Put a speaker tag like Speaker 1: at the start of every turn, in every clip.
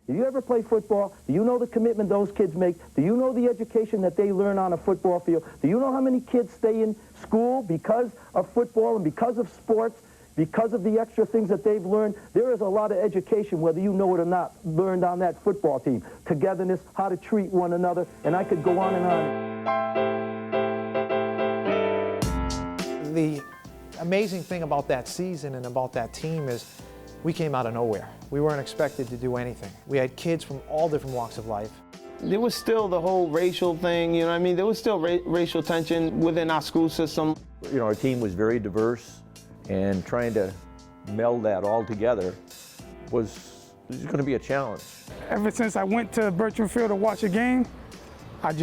Speaker 1: Do you ever play football? Do you know the commitment those kids make? Do you know the education that they learn on a football field? Do you know how many kids stay in school because of football and because of sports, because of the extra things that they've learned? There is a lot of education, whether you know it or not, learned on that football team. Togetherness, how to treat one another, and I could go on and
Speaker 2: on. The amazing thing about that season and about that team is we came out of nowhere. We weren't expected to do anything. We had kids from all different walks of life.
Speaker 3: There was still the whole racial thing, you know what I mean? There was still racial tension within our school system.
Speaker 4: You know, our team was very diverse, and trying to meld that all together was going to be a challenge.
Speaker 5: Ever since I went to Bertram Field to watch a game, I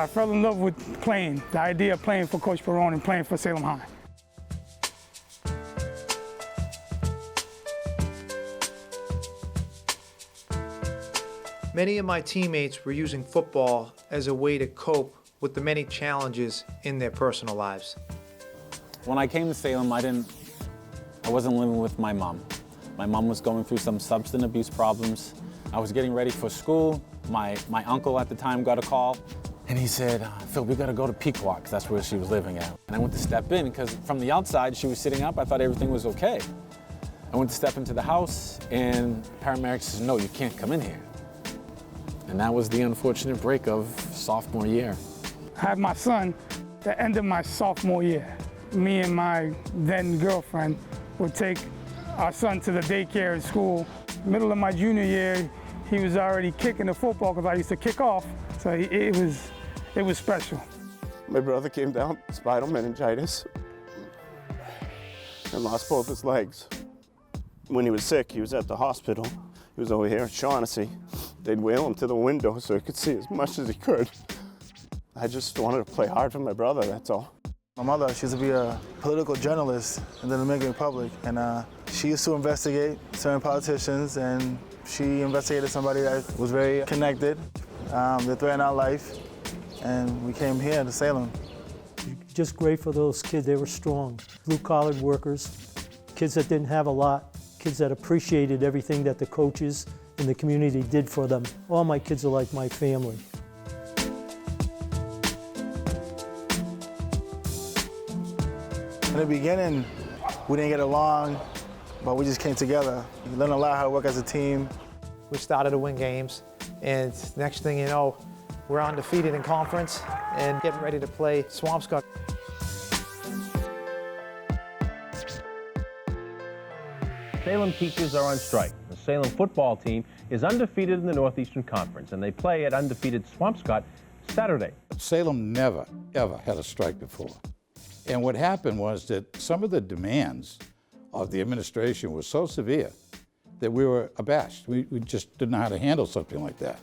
Speaker 5: fell in love with playing, the idea of playing for Coach Perone and playing for Salem High.
Speaker 2: Many of my teammates were using football as a way to cope with the many challenges in their personal lives.
Speaker 6: When I came to Salem, I wasn't living with my mom. My mom was going through some substance abuse problems. I was getting ready for school. My uncle at the time got a call, and he said, Phil, we gotta go to Pequot, because that's where she was living at. And I went to step in, because from the outside, she was sitting up. I thought everything was okay. I went to step into the house, and paramedics said, no, you can't come in here. And that was the unfortunate break of sophomore year.
Speaker 5: I had my son at the end of my sophomore year. Me and my then girlfriend would take our son to the daycare at school. Middle of my junior year, he was already kicking the football because I used to kick off. So it was special.
Speaker 7: My brother came down, spinal meningitis, and lost both his legs. When he was sick, he was at the hospital. He was over here in Shaughnessy. They'd wheel him to the window so he could see as much as he could. I just wanted to play hard for my brother, that's all.
Speaker 8: My mother, she used to be a political journalist in the Dominican Republic, and she used to investigate certain politicians, and she investigated somebody that was very connected. They threatened our life, and we came here to Salem.
Speaker 9: Just great for those kids. They were strong, blue-collar workers, kids that didn't have a lot, kids that appreciated everything that the coaches and the community did for them. All my kids are like my family.
Speaker 8: In the beginning, we didn't get along, but we just came together. We learned a lot how to work as a team.
Speaker 2: We started to win games, and next thing you know, we're undefeated in conference and getting ready to play Swampscott.
Speaker 10: Salem teachers are on strike. The Salem football team is undefeated in the Northeastern Conference, and they play at undefeated Swampscott Saturday.
Speaker 11: Salem never, ever had a strike before. And what happened was that some of the demands of the administration were so severe that we were abashed. We just didn't know how to handle something like that.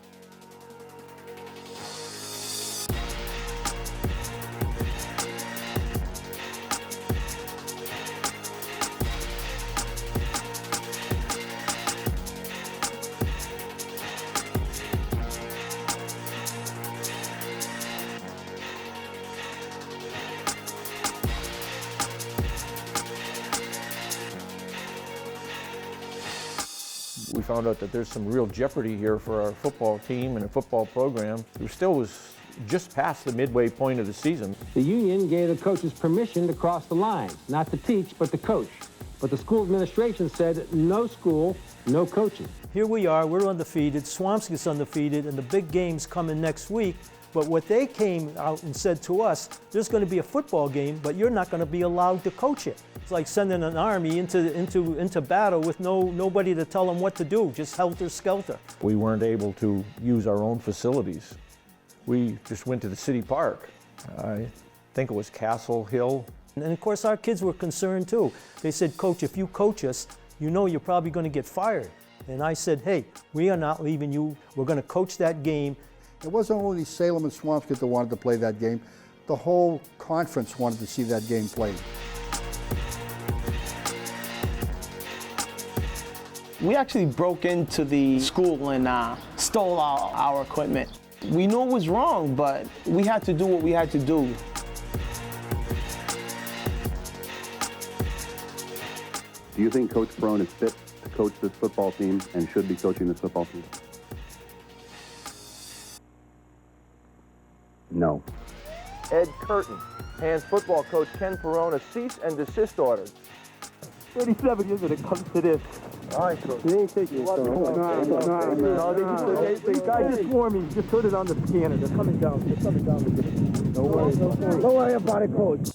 Speaker 4: We found out that there's some real jeopardy here for our football team and a football program. It still was just past the midway point of the season.
Speaker 12: The union gave the coaches permission to cross the line, not to teach, but to coach. But the school administration said no school, no coaching.
Speaker 9: Here we are, we're undefeated, Swampscott's undefeated, and the big game's coming next week. But what they came out and said to us, there's going to be a football game, but you're not going to be allowed to coach it. It's like sending an army into battle with nobody to tell them what to do, just helter-skelter.
Speaker 4: We weren't able to use our own facilities. We just went to the city park. I think it was Castle Hill.
Speaker 9: And of course our kids were concerned too. They said, Coach, if you coach us, you know you're probably going to get fired. And I said, hey, we are not leaving you. We're going to coach that game.
Speaker 13: It wasn't only Salem and Swampscott that wanted to play that game. The whole conference wanted to see that game played.
Speaker 3: We actually broke into the school and stole our equipment. We knew it was wrong, but we had to do what we had to do.
Speaker 14: Do you think Coach Perone is fit to coach this football team and should be coaching this football team? No.
Speaker 1: Ed Curtin hands football coach Ken Perone a cease and desist order. 37 years when it comes to this. All right, coach. They ain't taking it. No, the guy just warned me. Just put it on the scanner. They're coming down. They're coming down to get it. Don't worry about it, coach.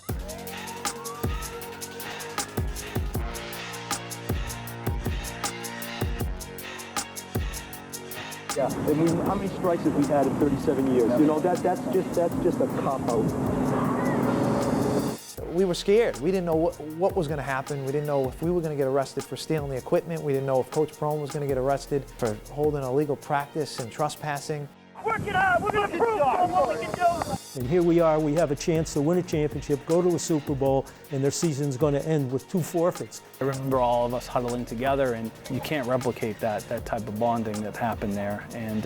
Speaker 1: Yeah, I mean, how many strikes have we had in 37 years? You know, that's just a cop-out.
Speaker 2: We were scared. We didn't know what was going to happen. We didn't know if we were going to get arrested for stealing the equipment. We didn't know if Coach Perone was going to get arrested for holding illegal practice and trespassing.
Speaker 15: Work it out. We're going to prove what we can do.
Speaker 9: And here we are. We have a chance to win a championship, go to a Super Bowl, and their season's going to end with 2 forfeits.
Speaker 16: I remember all of us huddling together, and you can't replicate that type of bonding that happened there. And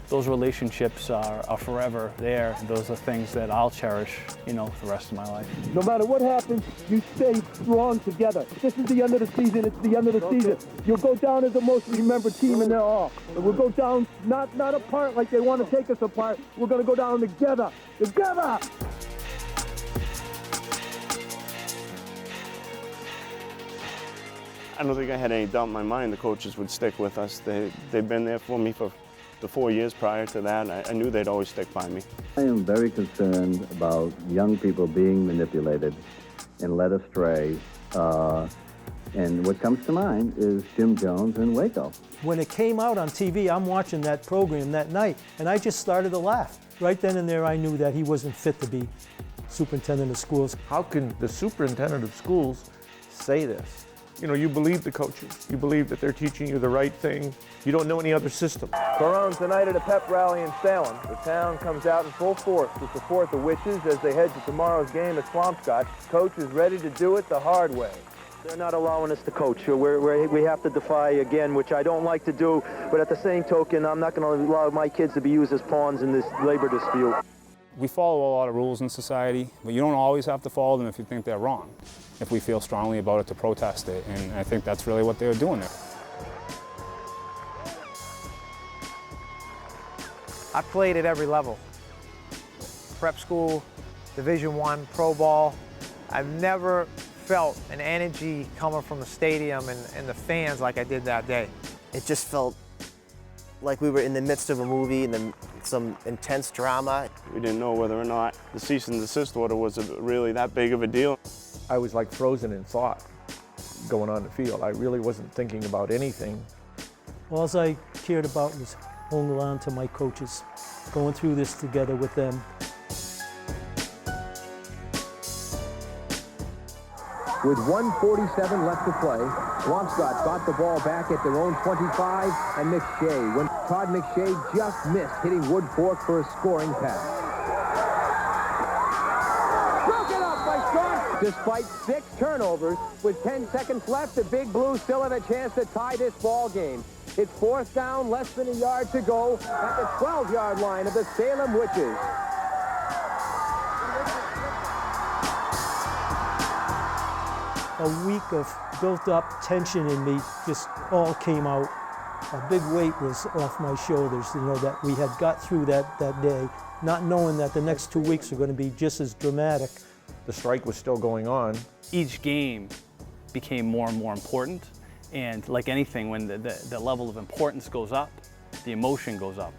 Speaker 16: those relationships are forever there. Those are things that I'll cherish, you know, the rest of my life.
Speaker 1: No matter what happens, you stay strong together. This is the end of the season. It's the end of the season. You'll go down as the most remembered team in there all. And we'll go down not apart like they want to take us apart. We're going to go down together. Together!
Speaker 7: I don't think I had any doubt in my mind the coaches would stick with us. They've been there for me for the 4 years prior to that. I knew they'd always stick by me.
Speaker 14: I am very concerned about young people being manipulated and led astray. And what comes to mind is Jim Jones and Waco.
Speaker 9: When it came out on TV, I'm watching that program that night, and I just started to laugh. Right then and there, I knew that he wasn't fit to be superintendent of schools.
Speaker 4: How can the superintendent of schools say this? You know, you believe the coaches. You believe that they're teaching you the right thing. You don't know any other system.
Speaker 1: Perone tonight at a pep rally in Salem. The town comes out in full force to support the Witches as they head to tomorrow's game at Swampscott. Coach is ready to do it the hard way. They're not allowing us to coach. We have to defy again, which I don't like to do, but at the same token, I'm not going to allow my kids to be used as pawns in this labor dispute.
Speaker 17: We follow a lot of rules in society, but you don't always have to follow them if you think they're wrong, if we feel strongly about it to protest it, and I think that's really what they were doing there.
Speaker 2: I played at every level. Prep school, Division I, pro ball. I've never felt an energy coming from the stadium and the fans like I did that day.
Speaker 18: It just felt like we were in the midst of a movie and some intense drama.
Speaker 7: We didn't know whether or not the cease and desist order was really that big of a deal.
Speaker 4: I was like frozen in thought going on the field. I really wasn't thinking about anything.
Speaker 9: All I cared about was holding on to my coaches, going through this together with them.
Speaker 19: With 1:47 left to play, Swampscott got the ball back at their own 25, and McShay, when Todd McShay just missed hitting Wood Fork for a scoring pass. Broken up by Scott! Despite 6 turnovers, with 10 seconds left, the Big Blues still have a chance to tie this ball game. It's 4th down, less than a yard to go at the 12-yard line of the Salem Witches.
Speaker 9: A week of built-up tension in me just all came out. A big weight was off my shoulders, you know, that we had got through that day, not knowing that the next 2 weeks are going to be just as dramatic.
Speaker 4: The strike was still going on.
Speaker 16: Each game became more and more important, and like anything, when the level of importance goes up, the emotion goes up.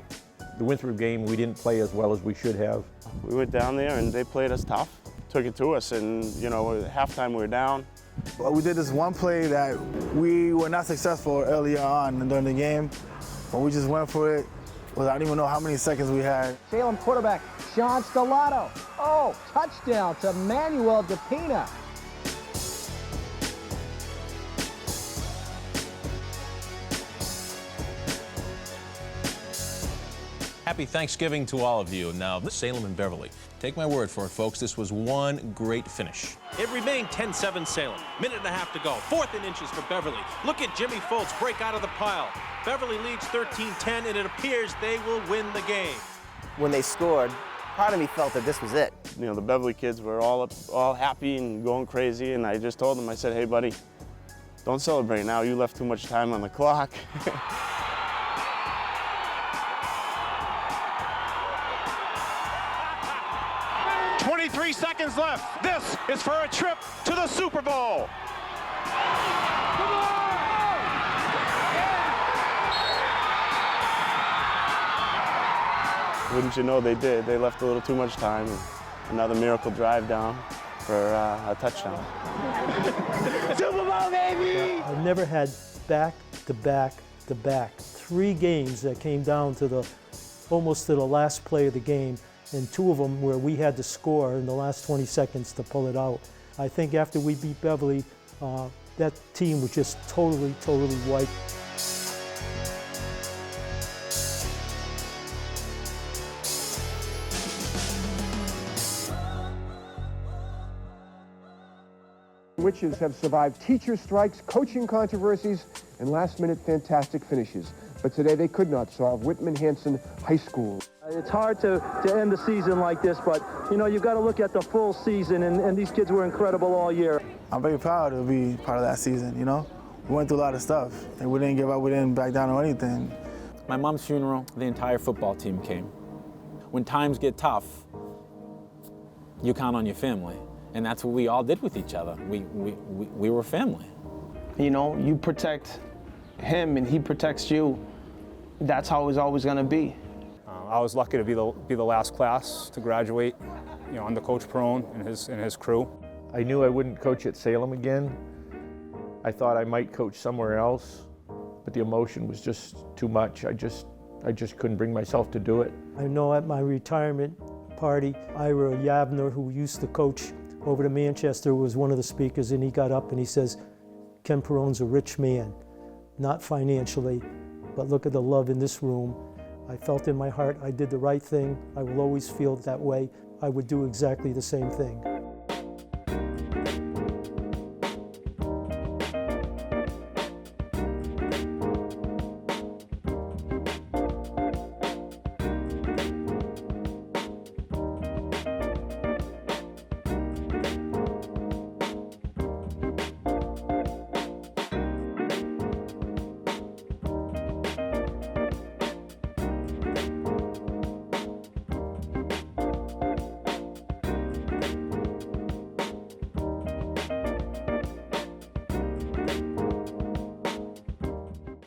Speaker 4: The Winthrop game, we didn't play as well as we should have.
Speaker 7: We went down there and they played us tough, took it to us, and you know, at halftime we were down.
Speaker 8: Well, we did this one play that we were not successful earlier on during the game, but we just went for it. Well, I don't even know how many seconds we had.
Speaker 15: Salem quarterback Sean Stellato. Oh, touchdown to Manuel DePina.
Speaker 20: Happy Thanksgiving to all of you. Now, Salem and Beverly. Take my word for it, folks. This was one great finish.
Speaker 21: It remained 10-7 Salem. Minute and a half to go. 4th and inches for Beverly. Look at Jimmy Foltz break out of the pile. Beverly leads 13-10, and it appears they will win the game.
Speaker 18: When they scored, part of me felt that this was it.
Speaker 7: You know, the Beverly kids were all happy and going crazy, and I just told them, I said, hey, buddy, Don't celebrate now, you left too much time on the clock.
Speaker 21: 23 seconds left. This is for a trip to the Super Bowl.
Speaker 7: Wouldn't you know they did. They left a little too much time. Another miracle drive down for a touchdown.
Speaker 21: Super Bowl, baby!
Speaker 9: I've never had back-to-back-to-back 3 games that came down to almost to the last play of the game, and 2 of them where we had to score in the last 20 seconds to pull it out. I think after we beat Beverly, that team was just totally wiped.
Speaker 19: Witches have survived teacher strikes, coaching controversies, and last-minute fantastic finishes. But today they could not solve Whitman-Hanson High School.
Speaker 6: It's hard to end the season like this, but you know, you've got to look at the full season, and these kids were incredible all year.
Speaker 8: I'm very proud to be part of that season, you know? We went through a lot of stuff, and we didn't give up, we didn't back down on anything.
Speaker 22: My mom's funeral, the entire football team came. When times get tough, you count on your family. And that's what we all did with each other. We were family.
Speaker 3: You know, you protect him and he protects you. That's how it's always gonna be.
Speaker 17: I was lucky to be the last class to graduate, you know, under Coach Perone and his crew.
Speaker 4: I knew I wouldn't coach at Salem again. I thought I might coach somewhere else, but the emotion was just too much. I just couldn't bring myself to do it.
Speaker 9: I know at my retirement party, Ira Yavner, who used to coach over to Manchester, was one of the speakers, and he got up and he says, Ken Perone's a rich man, not financially, but look at the love in this room. I felt in my heart I did the right thing. I will always feel that way. I would do exactly the same thing.